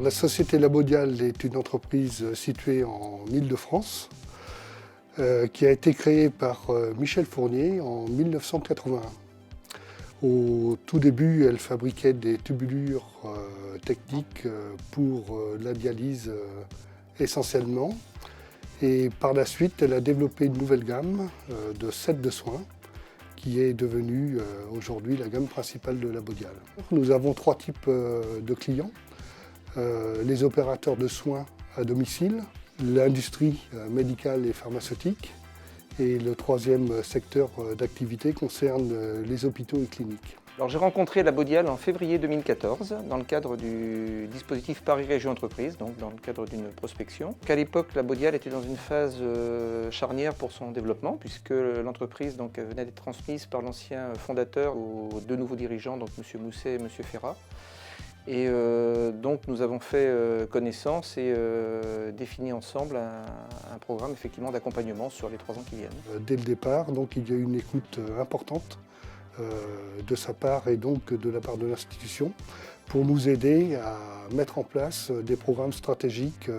La société Labaudial est une entreprise située en Île-de-France qui a été créée par Michel Fournier en 1981. Au tout début, elle fabriquait des tubulures techniques pour la dialyse essentiellement. Et par la suite, elle a développé une nouvelle gamme de sets de soins qui est devenue aujourd'hui la gamme principale de Labaudial. Nous avons trois types de clients. Les opérateurs de soins à domicile, l'industrie médicale et pharmaceutique, et le troisième secteur d'activité concerne les hôpitaux et cliniques. J'ai rencontré Labaudial en février 2014 dans le cadre du dispositif Paris Région Entreprise, donc dans le cadre d'une prospection. À l'époque, Labaudial était dans une phase charnière pour son développement puisque l'entreprise venait d'être transmise par l'ancien fondateur aux deux nouveaux dirigeants, donc M. Mousset et M. Ferrat. Et donc nous avons fait connaissance et défini ensemble un programme effectivement d'accompagnement sur les 3 ans qui viennent. Dès le départ, donc, il y a eu une écoute importante de sa part et donc de la part de l'institution pour nous aider à mettre en place des programmes stratégiques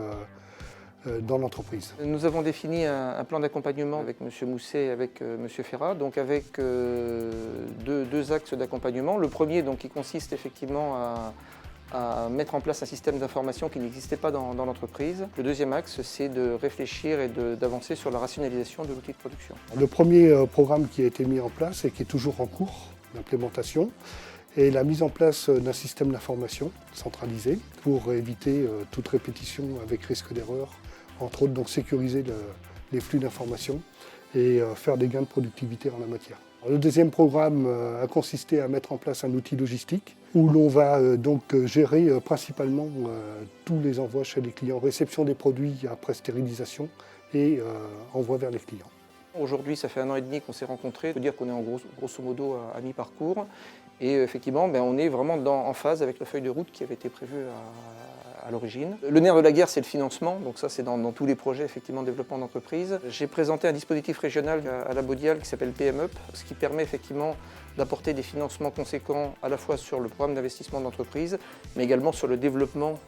dans l'entreprise. Nous avons défini un plan d'accompagnement avec M. Mousset et avec M. Ferrat, donc avec deux axes d'accompagnement. Le premier donc, qui consiste effectivement à mettre en place un système d'information qui n'existait pas dans l'entreprise. Le deuxième axe, c'est de réfléchir et d'avancer sur la rationalisation de l'outil de production. Le premier programme qui a été mis en place et qui est toujours en cours d'implémentation est la mise en place d'un système d'information centralisé pour éviter toute répétition avec risque d'erreur, entre autres donc sécuriser les flux d'informations et faire des gains de productivité en la matière. Le deuxième programme a consisté à mettre en place un outil logistique où l'on va donc gérer principalement tous les envois chez les clients, réception des produits après stérilisation et envoi vers les clients. Aujourd'hui, ça fait 1 an et demi qu'on s'est rencontrés. Je peux dire qu'on est grosso modo à mi-parcours. Et effectivement, on est vraiment en phase avec la feuille de route qui avait été prévue à l'origine. Le nerf de la guerre, c'est le financement. Donc ça, c'est dans tous les projets effectivement de développement d'entreprise. J'ai présenté un dispositif régional à Labaudial qui s'appelle PMUP, ce qui permet effectivement d'apporter des financements conséquents à la fois sur le programme d'investissement d'entreprise, mais également sur le développement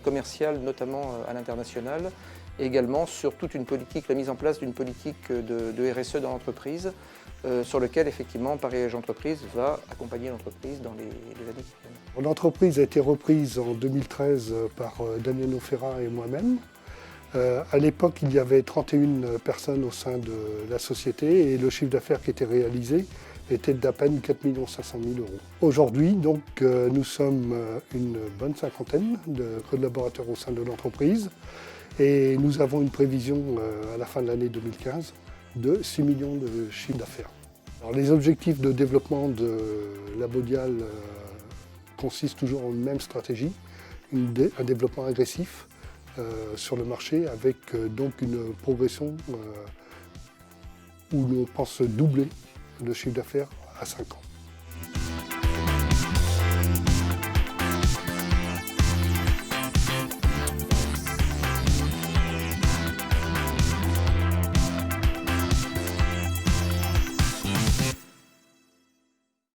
commercial, notamment à l'international, et également sur toute une politique, la mise en place d'une politique de RSE dans l'entreprise, sur lequel effectivement Paris Région Entreprise va accompagner l'entreprise dans les années qui viennent. L'entreprise a été reprise en 2013 par Daniel Ferrat et moi-même. À l'époque, il y avait 31 personnes au sein de la société et le chiffre d'affaires qui était réalisé était d'à peine 4 500 000 €. Aujourd'hui, donc, nous sommes une bonne cinquantaine de collaborateurs au sein de l'entreprise et nous avons une prévision à la fin de l'année 2015 de 6 millions de chiffre d'affaires. Les objectifs de développement de Labaudial consistent toujours en une même stratégie, un développement agressif sur le marché avec donc une progression où l'on pense doubler le chiffre d'affaires à 5 ans.